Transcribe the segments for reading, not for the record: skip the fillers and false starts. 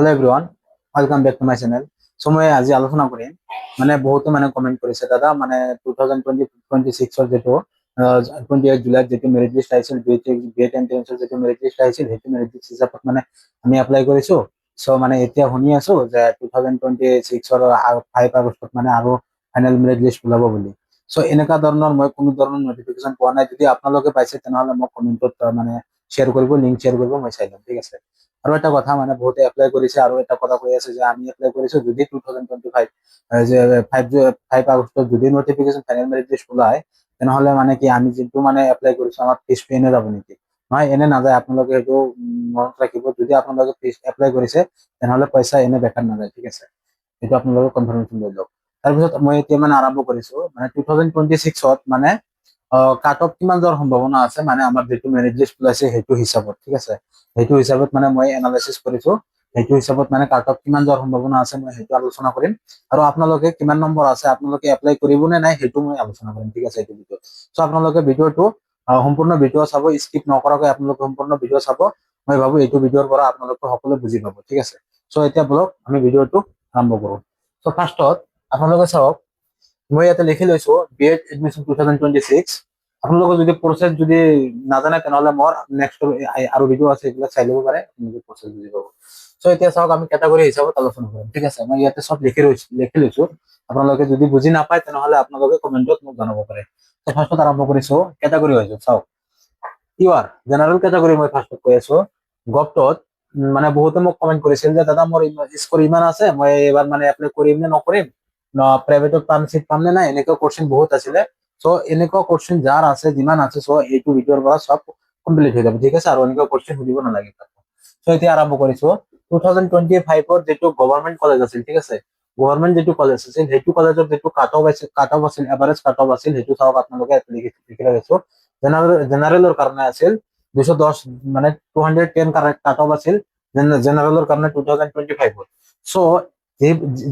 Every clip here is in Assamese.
Hello এভৰিওয়ান, welcome back to my channel. So মই আজি আলোচনা কৰিম মানে বহুতো মানে কমেন্ট কৰিছে দাদা মানে 2026 যেটো 28 জুলাইত যেটো মেৰিট লিষ্ট আহিছিল বিএড এন্ট্ৰেন্সৰ যেটো মেৰিট লিষ্ট আহিছিল সেইটো মেৰিট লিষ্ট হিচাপত মানে আমি এপ্লাই কৰিছো। সো মানে এতিয়া শুনি আছো যে 2026 5 আগষ্টত মানে আৰু ফাইনেল মেৰিট লিষ্ট ওলাব বুলি। সো এনেকা ধৰণৰ মই কোনো ধৰণৰ নটিফিকেশন পোৱা নাই। যদি আপোনালোকে পাইছে তেনেহলে মোক কমেন্টত মানে শ্বেয়াৰ কৰিব, লিংক শ্বেয়াৰ কৰিব, মই চাই ল'ম, ঠিক আছে। আৰু এটা কথা মানে বহুতে এপ্লাই কৰিছে আৰু এটা কথা কৈ আছে যে আমি এপ্লাই কৰিছো যদি 2025 যে 5 আগষ্টত যদি নটিফিকেশন ফাইনেল মেৰিট লিষ্ট ওলাই তেনেহলে মানে কি আমি যিটো মানে এপ্লাই কৰিছো আমাৰ ফিজটো এনে যাব নেকি? নহয়, এনে নাযায়। আপোনালোকে সেইটো মনত ৰাখিব। যদি আপোনালোকে ফিজ এপ্লাই কৰিছে তেনেহলে পইচা এনে বেকাৰ নাযায়, ঠিক আছে। এইটো আপোনালোকে কনফাৰ্মেশ্যন লৈ লওক। তাৰপিছত মই এতিয়া মানে আৰম্ভ কৰিছো মানে 2026ত মানে কাট অফ কিমান যোৱাৰ সম্ভাৱনা আছে মানে আমাৰ যিটো মেৰিট লিষ্ট ওলাইছে সেইটো হিচাপত, ঠিক আছে। সেইটো হিচাপত মানে মই এনালাইচিস কৰিছো। সেইটো হিচাপত মানে কাট অফ কিমান যোৱাৰ সম্ভাৱনা আছে মই সেইটো আলোচনা কৰিম। আৰু আপোনালোকে কিমান নম্বৰ আছে, আপোনালোকে এপ্লাই কৰিব নে নাই সেইটো মই আলোচনা কৰিম, ঠিক আছে এইটো ভিডিঅ'ত। সো আপোনালোকে ভিডিঅ'টো সম্পূৰ্ণ ভিডিঅ' চাব, স্কিপ নকৰাকৈ আপোনালোকে সম্পূৰ্ণ ভিডিঅ' চাব। মই ভাবো এইটো ভিডিঅ'ৰ পৰা আপোনালোকে সকলোৱে বুজি পাব, ঠিক আছে। সো এতিয়া বলক আমি ভিডিঅ'টো আৰম্ভ কৰো। সো ফাৰ্ষ্টত আপোনালোকে চাওক, মই ইয়াতে লিখি লৈছো বিএড এডমিশন 2026। আপোনালোকে যদি প্ৰচেছ যদি নাজানে তেনেহলে মোৰ নেক্সট আৰু ভিডিঅ' আছে, এইবিলাক চাই ল'ব পাৰে, আপোনালোকে প্ৰচেছ বুজি পাব। সো এতিয়া চাওক আমি কেটাগৰী হিচাপত আলোচনা কৰিম, ঠিক আছে। মই ইয়াতে সব লিখি লৈছো। আপোনালোকে যদি বুজি নাপায় তেনেহলে আপোনালোকে কমেন্টত মোক জনাব পাৰে। তো ফাৰ্ষ্টত আৰম্ভ কৰিছো কেটাগৰী হৈছে। চাওক ইউআৰ জেনাৰেল কেটাগৰী মই ফাৰ্ষ্টত কৈ আছো। গভটত মানে বহুতে মোক কমেন্ট কৰিছিল যে দাদা মোৰ স্কোৰ ইমান আছে, মই এবাৰ মানে এপ্লাই কৰিম নে নকৰিম, প্ৰাইভেটত পাম, চিট পাম নে নাই, এনেকুৱা কোৱেশ্চন বহুত আছিলে। সো এনেকুৱা কোৱেশ্চন যাৰ আছে, যিমান আছে, সো এইটো ভিডিঅ'ৰ পৰা সব কমপ্লিট হৈ যাব, ঠিক আছে। আৰু এনেকুৱা কোৱেশ্চন সুধিব নালাগে। সো এতিয়া আৰম্ভ কৰিছো 2025ৰ যেটো গভৰ্ণমেন্ট কলেজ আছিল, ঠিক আছে। গভৰ্ণমেন্ট যেটো কলেজ আছিল সেইটো কলেজৰ যেটো কাট অফ আছিল, এভাৰেজ কাট অফ আছিল, সেইটো চাওক আপোনালোকে লিখি ৰাখিছো। জেনাৰেলৰ কাৰণে আছিল 210, মানে 210 কাট অফ আছিল জেনাৰেলৰ কাৰণে 2025ত। সো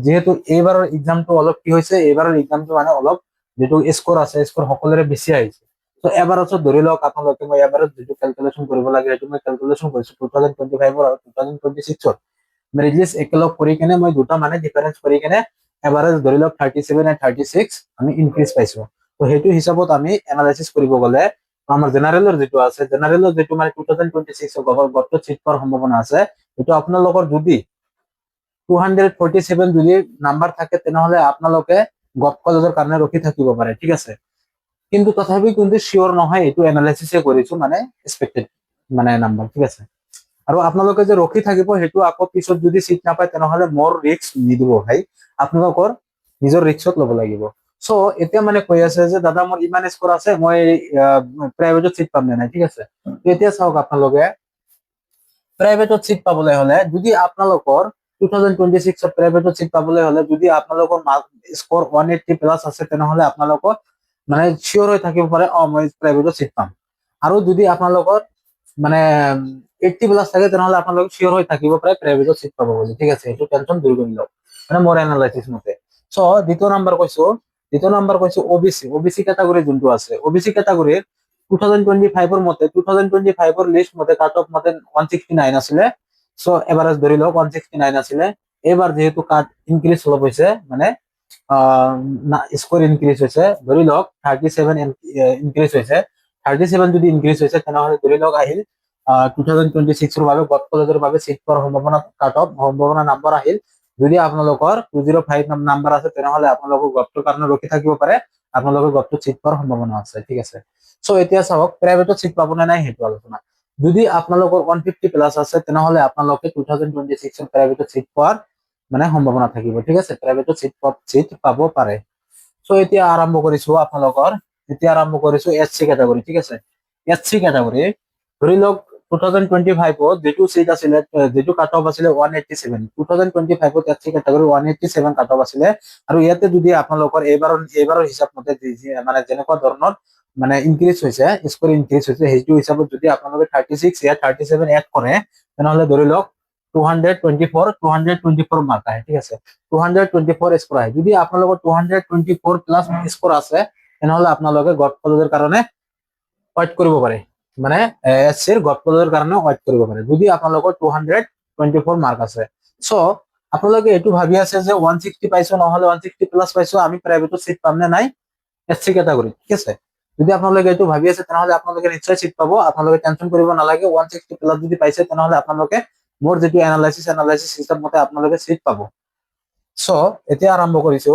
যেহেতু এইবাৰৰ এক্সামটো অলপ কি হৈছে, এইবাৰৰ এক্সামটো মানে অলপ যেটো স্কোৰ আছে, স্কোৰ সকলোৰে বেছি আহিছে। তো এভাৰেজত ধৰি লওক আপোনালোকে, মই এভাৰেজ যেটো ক্যালকুলেশন কৰিব লাগে সেইটো মই ক্যালকুলেশন কৰিছো 2025 আৰু 2026ৰ মেৰিট লিষ্ট একেলগ কৰি কেনে মই দুটা মানে ডিফাৰেন্স কৰি কেনে এভাৰেজ ধৰি লওক 37 আৰু 36 আমি ইনক্ৰিজ পাইছো। তো সেইটো হিচাপত আমি এনালাইসিস কৰিব গলে আমাৰ জেনাৰেলৰ যেটো আছে, জেনাৰেলৰ যেটো মানে 2026 গভটত চিট পোৱাৰ সম্ভাৱনা আছে, এইটো আপোনালোকৰ যদি 247 যদি নাম্বাৰ থাকে তেনেহলে আপোনালোকে গভ কলেজৰ কাৰণে ৰখি থাকিব পাৰে, ঠিক আছে। কিন্তু তথাপি কিন্তু শিওৰ নহয়, এইটো এনালাইসিসে কৰিছো মানে এক্সপেক্টেড মানে নাম্বাৰ, ঠিক আছে। আৰু আপোনালোকে যে ৰখি থাকিব সেইটো আকৌ পিছত যদি চিট নাপায় তেনেহলে মোৰ ৰিস্ক নিদিব ভাই, আপোনালোকৰ নিজৰ ৰিস্কত ল'ব লাগিব। সো এতিয়া মানে কৈ আছে যে দাদা মোৰ ইমান স্কোৰ আছে, মই প্ৰাইভেটত চিট পাম নে নাই, ঠিক আছে। এতিয়া চাওক আপোনালোকে প্ৰাইভেটত চিট পাবলৈ হলে যদি আপোনালোকৰ 2026ত প্ৰাইভেটত চিট পাবলৈ হলে যদি আপোনালোকৰ স্কোৰ 180 প্লাস আছে তেনেহলে আপোনালোকৰ মানে শিওৰ হৈ থাকিব পাৰে মই প্ৰাইভেটত চিট পাম। আৰু যদি আপোনালোকৰ মানে 80 প্লাস থাকে তেনেহলে আপোনালোকে শিওৰ হৈ থাকিব পাৰে প্ৰাইভেটত চিট পাব বুলি, ঠিক আছে। এইটো টেনশন দূৰ কৰি লওক মানে মোৰ এনালাইসিস মতে। সো দ্বিতীয় নাম্বাৰ কৈছো ওবিসি ক্যাটাগৰি যোনটো আছে, ওবিসি ক্যাটাগৰিৰ 2025ৰ মতে 2025ৰ লিষ্ট মতে কাট অফ মতে 169 আছিলে। সো এভাৰেজ ধৰি লওক 169 আছিলে। এবাৰ যেহেতু কাট ইনক্ৰিজ অলপ হৈছে, মানে স্কোৰ ইনক্ৰিজ হৈছে, ধৰি লওক 37 ইনক্ৰিজ হৈছে। 37 যদি ইনক্ৰিজ হৈছে তেনেহলে ধৰি লওক আহিল 2026ৰ বাবে গভ কলেজৰ বাবে চিট পোৱাৰ সম্ভাৱনা কাট অফ সম্ভাৱনা নাম্বাৰ আহিল। যদি আপোনালোকৰ 205 নাম্বাৰ আছে তেনেহলে আপোনালোকৰ গভটোৰ কাৰণে ৰখি থাকিব পাৰে, আপোনালোকৰ গভটোত চিট পোৱাৰ সম্ভাৱনা আছে, ঠিক আছে। সো এতিয়া চাওক প্ৰাইভেটত চিট পাব নে নাই সেইটো আলোচনা। যদি আপোনালোকৰ 150 প্লাস আছে তেনেহলে আপোনালোকে 2026ৰ প্ৰাইভেটত চিট পোৱাৰ মানে সম্ভাৱনা থাকিব, ঠিক আছে। প্ৰাইভেটত চিট পাব পাৰে। সো এতিয়া আৰম্ভ কৰিছো আপোনালোকৰ, এতিয়া আৰম্ভ কৰিছো এসসি ক্যাটাগৰি, ঠিক আছে। এসসি ক্যাটাগৰি ধৰি লওক 2025ত যেটো সিট আছিলে, যেটো কাট অফ আছিলে 187, 2025ত এসসি ক্যাটাগরি 187 কাট অফ আছিলে। আৰু ইয়াতে যদি আপোনালোকৰ এইবাৰৰ হিচাপ মতে মানে যেনেকুৱা ধৰণৰ মানে ইনক্ৰিজ হৈছে, স্কোৰ ইনক্ৰিজ হৈছে, সেইটো হিচাপত যদি আপোনালোকে 36 ইয়াত 37 এড কৰে তেনেহলে ধৰি লওক 224 মাৰ্ক আহে, ঠিক আছে। 224 স্কোৰ আহে। যদি আপোনালোকৰ 224 প্লাস স্কোৰ আছে তেনেহলে আপোনালোকে গভ কলেজৰ কাৰণে ওয়েট কৰিব পাৰে, মানে এসসিৰ গভ কলেজৰ কাৰণে ওয়েট কৰিব পাৰে যদি আপোনালোকৰ 224 মাৰ্ক আছে। সো আপোনালোকে এইটো ভাবি আছে যে 160 পাইছো নহলে 160 প্লাস পাইছো আমি প্ৰাইভেটত সিট পাম নে নাই এসসি ক্যাটাগরি, ঠিক আছে। যদি আপোনালোকে এইটো ভাবি আছে তেনেহলে আপোনালোকে নিশ্চয় সিট পাব, আপোনালোকে টেনশন কৰিব নালাগে। 160 প্লাস যদি পাইছে তেনেহলে আপোনালোকে মোৰ যেটো এনালাইসিস হিচাপ মতে আপোনালোকে সিট পাব। সো এতিয়া আৰম্ভ কৰিছো।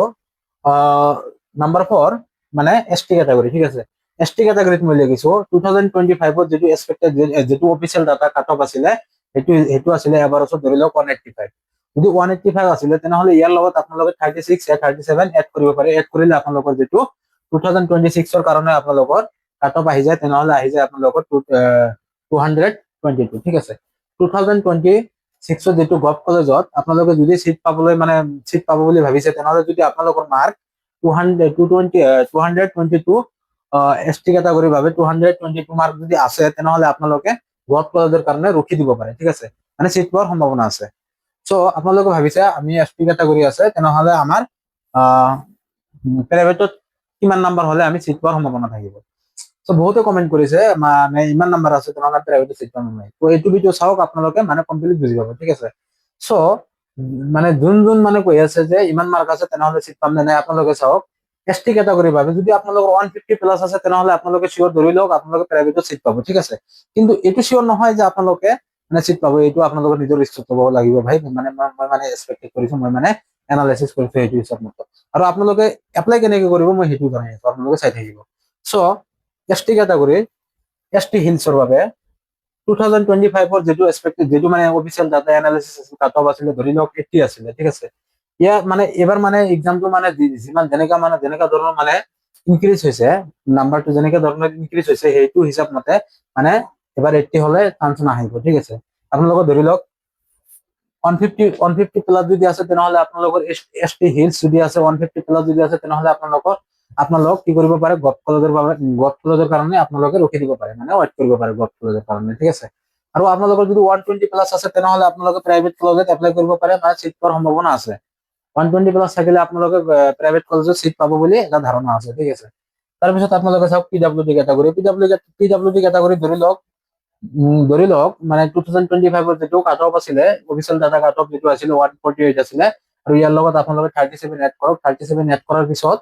নাম্বাৰ 4 মানে এসটি ক্যাটাগরি, ঠিক আছে। এসটি ক্যাটাগরিত মই লিখিছো 2025 যেটো এক্সপেক্টেড যেটো অফিচিয়েল ডাটা কাট অফ আছিলে হেতু আছিলে এভাৰেজত ধৰি লওক 185। যদি 185 আছিলে তেনেহলে ইয়াৰ লগত আপোনালোকে 36 या 37 এড কৰিব পাৰে। এড কৰিলে আপোনালোকৰ যেটো 2026 ৰ কাৰণে আপোনালোকৰ কাট অফ আহি যায়, তেনেহলে আহি যায় আপোনালোকৰ 222, ঠিক আছে। 2026 ৰ যেটো গভ কলেজত আপোনালোকে যদি সিট পাবলৈ মানে সিট পাব বুলি ভাবিছে তেনেহলে যদি আপোনালোকৰ মাৰ্ক 222 এসটি ক্যাটাগৰিৰ বাবে 222 মাৰ্ক যদি আছে তেনেহলে আপোনালোকে গভ কলেজৰ কাৰণে ৰখি দিব পাৰে, ঠিক আছে, মানে সিট পোৱাৰ সম্ভাৱনা আছে। সো আপোনালোকে ভাবিছে আমি এসটি ক্যাটাগৰি আছে তেনেহলে আমাৰ প্ৰাইভেটত কিমান নাম্বাৰ হলে আমি সিট পোৱাৰ সম্ভাৱনা থাকিব। সো বহুতে কমেন্ট কৰিছে মানে ইমান নাম্বার আছে তেনেহলে প্রাইভেটত সিট পাম নাই। তো এইটো ভিডিও চাওক আপোনালোকে মানে কমপ্লিট বুজি পাব, ঠিক আছে। সো মানে যোন মানে কৈ আছে যে ইমান মার্ক আছে তেনেহলে সিট পাম নে নাই আপোনালোকে চাওক। এসটি ক্যাটাগৰিৰ বাবে যদি আপোনালোকৰ 150 প্লাস আছে তেনেহলে আপোনালোকে শিওৰ ধৰি লওক আপোনালোকে প্ৰাইভেটত সিট পাব, ঠিক আছে। কিন্তু এইটো শিওৰ নহয় যে আপোনালোকে মানে সিট পাব, এইটো আপোনালোকৰ নিজৰ ৰিস্কত পাব লাগিব ভাই। মানে মই মানে এক্সপেক্ট কৰিছো, মই মানে এনালাইসিস কৰিছো এইটো হিচাপ মতে। আৰু আপোনালোকে এপ্লাই কেনেকৈ কৰিব মই সেইটো জনাই আছো, আপোনালোকে চাই থাকিব। সো এসটি ক্যাটাগৰি এসটি হিলছৰ বাবে 2025 যেটো এক্সপেক্টেড যেটো মানে official data analysis cut off আছিলে ধৰি লওক 80 আছিলে, ঠিক আছে। ইয়াৰ মানে এবাৰ মানে এক্সামটো মানে যিমান যেনেকা ধৰণৰ মানে ইনক্ৰিজ হৈছে, নাম্বাৰটো যেনেকা ধৰণৰ ইনক্ৰিজ হৈছে সেইটো হিচাপ মতে মানে এবাৰ 80 হলে চান্স নাহিব, ঠিক আছে। আপোনালোকে ধৰি লওক 150 প্লাস যদি আছে তেনেহলে আপোনালোকৰ এসটি হিলছ যদি আছে 150 প্লাস যদি আছে তেনেহলে আপোনালোক কি কৰিব পাৰে গভ কলেজৰ কাৰণে আপোনালোকে ৰখি দিব পাৰে, মানে ওয়েট কৰিব পাৰে গভ কলেজৰ কাৰণে, ঠিক আছে। আৰু আপোনালোকৰ যদি 120 প্লাস আছে তেনেহলে আপোনালোকে প্ৰাইভেট কলেজত এপ্লাই কৰিব পাৰে, মানে সিট পোৱাৰ সম্ভাৱনা আছে। 120 প্লাস থাকিলে আপোনালোকে প্ৰাইভেট কলেজত সিট পাব বুলি এটা ধাৰণা আছে, ঠিক আছে। তাৰপিছত আপোনালোকে চাওক পিডব্লিউডি ক্যাটাগৰি। পিডব্লিউডি ক্যাটাগৰি ধৰি লওক মানে 2025 যেটো কাট অফ আছিলে অফিচিয়েল ডাটা কাট অফ যেটো আছিলে 148 আছিলে, আৰু ইয়াৰ লগত আপোনালোকে 37 এড কৰক। 37 এড কৰাৰ পিছত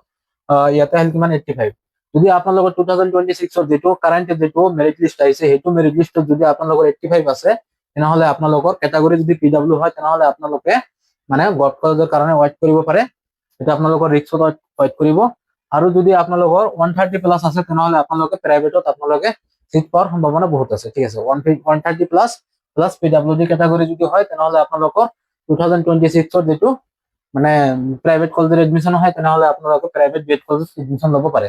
ইয়াতে আহিল কিমান 85। যদি আপোনালোকৰ 2026 যেটো কাৰেন্ট যেটো মেৰিট লিষ্ট আহিছে সেইটো মেৰিট লিষ্টত যদি আপোনালোকৰ 85 আছে তেনেহলে আপোনালোকৰ ক্যাটাগৰি যদি পিডব্লিউ হয় তেনেহলে আপোনালোকে মানে গভ কলেজৰ কাৰণে ওয়েট কৰিব পাৰে, এটা আপোনালোকৰ ৰিস্কত ওয়েট কৰিব। আৰু যদি আপোনালোকৰ 130 প্লাস আছে তেনেহলে আপোনালোকে প্ৰাইভেটত আপোনালোকে সিট পাওয়াৰ সম্ভাৱনা বহুত আছে, ঠিক আছে। 130 প্লাস প্লাস পিডব্লিউডি ক্যাটাগৰি যদি হয় তেনেহলে আপোনালোকৰ 2026 ৰ যেটো মানে প্ৰাইভেট কলেজৰ এডমিশন হয় তেনেহলে আপোনালোকে প্ৰাইভেট বিএড কলেজত এডমিশন ল'ব পাৰে,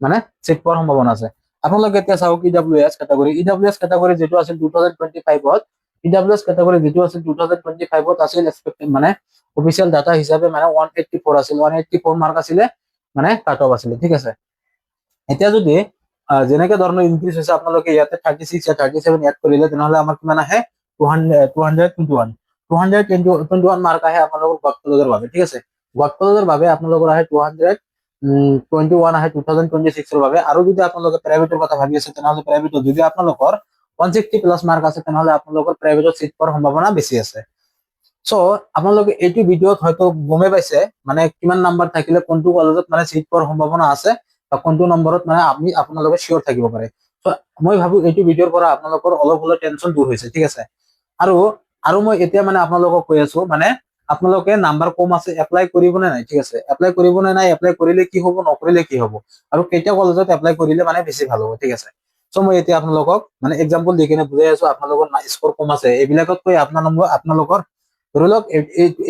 মানে সিট পোৱাৰ সম্ভাৱনা আছে। আপোনালোকে এতিয়া চাওক ইডব্লিউএস ক্যাটাগরি। ইডব্লিউএস ক্যাটাগরি যেটো আছিল 2025 ইডব্লিউএস ক্যাটাগরি যেটো আছিল 2025 আছিল এক্সপেক্টেড মানে অফিচিয়েল ডাটা হিচাপে মানে 184 আছিল, 184 মার্ক আছিলে মানে কাট অফ আছিলে, ঠিক আছে। এতিয়া যদি যেনেকে ধৰণৰ ইনক্ৰিজ হৈছে আপোনালোকে ইয়াতে 36 या 37 এড কৰিলে তেনেহলে আমাৰ কিমান আহে 221 মাৰ্ক আহে আপোনালোকৰ গভ কলেজৰ বাবে, ঠিক আছে। গভ কলেজৰ বাবে আপোনালোকৰ আহে 221 আহে 2026 ৰ বাবে। আৰু যদি আপোনালোকে প্ৰাইভেটৰ কথা ভাবি আছে তেনেহলে প্ৰাইভেটত যদি আপোনালোকৰ 160 প্লাস মাৰ্ক আছে তেনেহলে আপোনালোকৰ প্ৰাইভেটত সিট পোৱাৰ সম্ভাৱনা বেছি আছে। সো আপোনালোকে এইটো ভিডিওত হয়তো গমে পাইছে মানে কিমান নাম্বার থাকিলে কোনটো কলেজত মানে সিট পোৱাৰ সম্ভাৱনা আছে বা কোনটো নম্বৰত মানে আপোনালোকে শিওৰ থাকিব পাৰে। তো মই ভাবো এইটো ভিডিওৰ পৰা আপোনালোকৰ অলপ হলেও টেনশন দূৰ হৈছে, ঠিক আছে। আৰু আৰু মই এতিয়া মানে আপোনালোকক কৈ আছো মানে আপোনালোকে নাম্বাৰ কম আছে এপ্লাই কৰিব নে নাই, ঠিক আছে। এপ্লাই কৰিব নে নাই, এপ্লাই কৰিলে কি হ'ব, নকৰিলে কি হ'ব, আৰু কেইটা কলেজত এপ্লাই কৰিলে মানে বেছি ভাল হ'ব, ঠিক আছে। সো মই এতিয়া আপোনালোকক মানে এক্সাম্পল দি কিনে বুজাই আছো। আপোনালোকৰ স্কোৰ কম আছে এইবিলাকতকৈ আপোনালোকৰ ধৰি লওক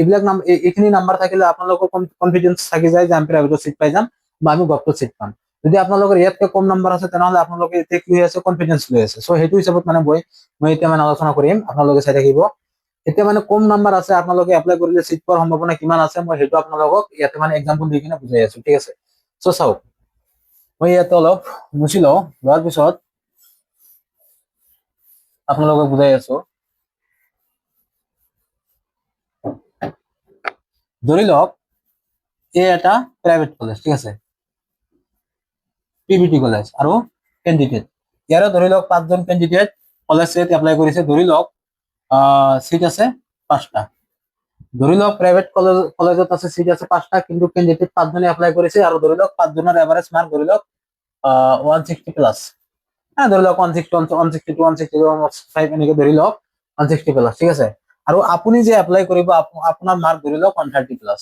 এইবিলাক এইখিনি নাম্বাৰ থাকিলে আপোনালোকৰ কনফিডেন্স থাকি যায় যে আমি প্ৰাইভেটত সিট পাই যাম বা আমি গভত সিট পাম। যদি আপোনালোকৰ ইয়াতকৈ কম নাম্বাৰ আছে তেনেহলে আপোনালোকে এতিয়া কি হৈ আছে কনফিডেন্স লৈ আছে। সো সেইটো হিচাপত মানে মই এতিয়া মানে আলোচনা কৰিম, আপোনালোকে চাই থাকিব। এতিয়া মানে কম নাম্বাৰ আছে আপোনালোকে এপ্লাই কৰিলে সিট পোৱাৰ সম্ভাৱনা কিমান আছে মই সেইটো আপোনালোকক ইয়াতে মানে এক্সাম্পল দি কিনে বুজাই আছো, ঠিক আছে। সো চাওক মই ইয়াতে অলপ মুছি লওঁ, লোৱাৰ পিছত আপোনালোকক বুজাই আছো। ধৰি লওক এটা প্ৰাইভেট কলেজ, ঠিক আছে, পিভিটি কলেজ আৰু কেণ্ডিডেট ইয়াৰে ধৰি লওক 5জন কেণ্ডিডেট কলেজ এপ্লাই কৰিছে। ধৰি লওক সিট আছে 5টা। ধৰি লওক প্ৰাইভেট কলেজত আছে সিট আছে 5টা, কিন্তু ক্যান্ডিডেট 5জনে এপ্লাই কৰিছে, আৰু ধৰি লওক 5জনৰ এভাৰেজ মাৰ্ক ধৰি লওক 160 প্লাস, হ্যাঁ ধৰি লওক 160 162 165 এনেকে ধৰি লওক 160 প্লাস, ঠিক আছে। আৰু আপুনি যে এপ্লাই কৰিব আপোনাৰ মাৰ্ক ধৰি লওক 130 প্লাস,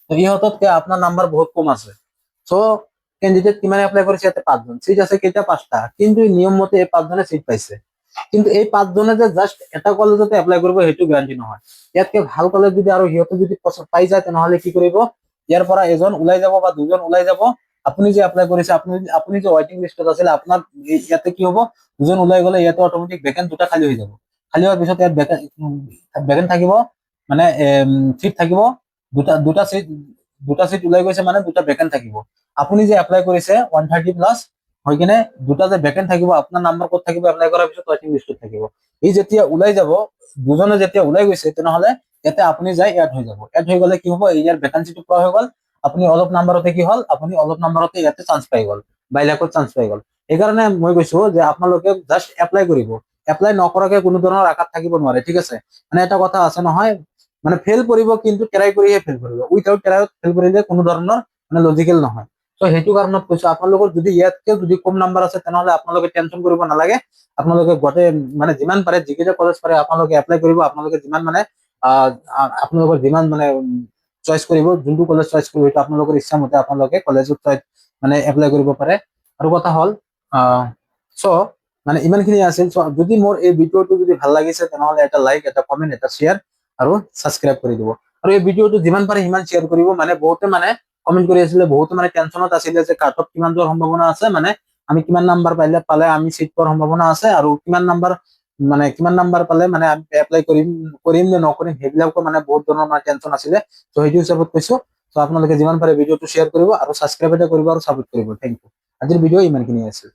তো ইহঁততকে আপোনাৰ নাম্বাৰ বহুত কম আছে। সো ক্যান্ডিডেট কিমান এপ্লাই কৰিছে, ইয়াতে 5জন, সিট আছে কেইটা 5টা, কিন্তু নিয়ম মতে এই 5জনে সিট পাইছে। কিন্তু এই 5জনে যে জাস্ট এটা কলেজতে এপ্লাই কৰিব সেইটো গ্যাৰান্টি নহয়। ইয়াতকে ভাল কলেজ যদি আৰু সিহঁতে যদি পাই যায়, তেনেহলে কি কৰিব, ইয়াৰ পৰা এজন ওলাই যাব বা দুজন ওলাই যাব। আপুনি যে এপ্লাই কৰিছে, আপুনি যে ৱেটিং লিষ্টত আছিল, আপোনাৰ ইয়াতে কি হ'ব, দুজন ওলাই গলে ইয়াতে অটোমেটিক ভেকেন্ট 2টা খালী হৈ যাব। খালী হোৱাৰ পিছত ইয়াত ভেকেন্ট থাকিব, মানে সিট থাকিব দুটা, দুটা সিট ওলাই গৈছে, মানে 2টা ভেকেন্ট থাকিব। আপুনি যে এপ্লাই কৰিছে 130 প্লাস হৈ কিনে 2টা যে ভেকেন্ট থাকিব, আপোনাৰ নাম্বাৰ ক'ত থাকিব, এপ্লাই কৰাৰ পিছত ৱেটিং লিষ্টত থাকিব। ই যেতিয়া ওলাই যাব, দুজনে যেতিয়া ওলাই গৈছে, তেনেহলে ইয়াতে আপুনি যাই এড হৈ যাব। এড হৈ গলে কি হ'ব, ইয়াৰ ভেকেন্সিটো পোৱা হৈ গল, আপুনি অলপ নাম্বাৰতে কি হল, আপুনি অলপ নাম্বাৰতে ইয়াতে চান্স পাই গল, বাইলাকত চান্স পাই গল। সেইকাৰণে মই কৈছো যে আপোনালোকে জাষ্ট এপ্লাই কৰিব, এপ্লাই নকৰাকে কোনো ধৰণৰ আশাত থাকিব নোৱাৰে, ঠিক আছে। মানে এটা কথা আছে নহয়, মানে ফেল কৰিব, কিন্তু ট্ৰাই কৰিহে ফেল কৰিব, উইথাউট ট্ৰাইত ফেল কৰিলে কোনো ধৰণৰ মানে লজিকেল নহয়। তো সেইটো কাৰণত কৈছো, আপোনালোকৰ যদি ইয়াতকে যদি কম নাম্বাৰ আছে, তেনেহলে আপোনালোকে টেনচন কৰিব নালাগে। আপোনালোকে গোটেই মানে যিমান পাৰে, যিকেইটা কলেজ পাৰে আপোনালোকে এপ্লাই কৰিব। আপোনালোকে যিমান মানে আপোনালোকৰ যিমান মানে চইচ কৰিব, যোনটো কলেজ চইচ কৰিব, সেইটো আপোনালোকৰ ইচ্ছা মতে আপোনালোকে কলেজত মানে এপ্লাই কৰিব পাৰে। আৰু কথা হ'ল চ' মানে ইমানখিনি আছিল। যদি মোৰ এই ভিডিঅ'টো যদি ভাল লাগিছে, তেনেহলে এটা লাইক, এটা কমেন্ট, এটা শ্বেয়াৰ আৰু ছাবস্ক্ৰাইব কৰি দিব। আৰু এই ভিডিঅ'টো যিমান পাৰে সিমান শ্বেয়াৰ কৰিব। মানে বহুতে মানে কমেন্ট কৰি আছিলে, বহুতে মানে টেনচনত আছিলে যে কাট অফ কিমান যোৱাৰ সম্ভাৱনা আছে, মানে আমি কিমান নাম্বাৰ পালে আমি চিট পোৱাৰ সম্ভাৱনা আছে, আৰু কিমান নাম্বাৰ পালে মানে আমি এপ্লাই কৰিম নে নকৰিম, সেইবিলাকো মানে বহুত ধৰণৰ মানে টেনচন আছিলে। তো সেইটো হিচাপত কৈছো। তো আপোনালোকে যিমান পাৰে ভিডিঅ'টো শ্বেয়াৰ কৰিব, আৰু ছাবস্ক্ৰাইব এটা কৰিব, আৰু সাপোৰ্ট কৰিব। Thank U. আজিৰ ভিডিঅ' ইমানখিনি আছিল।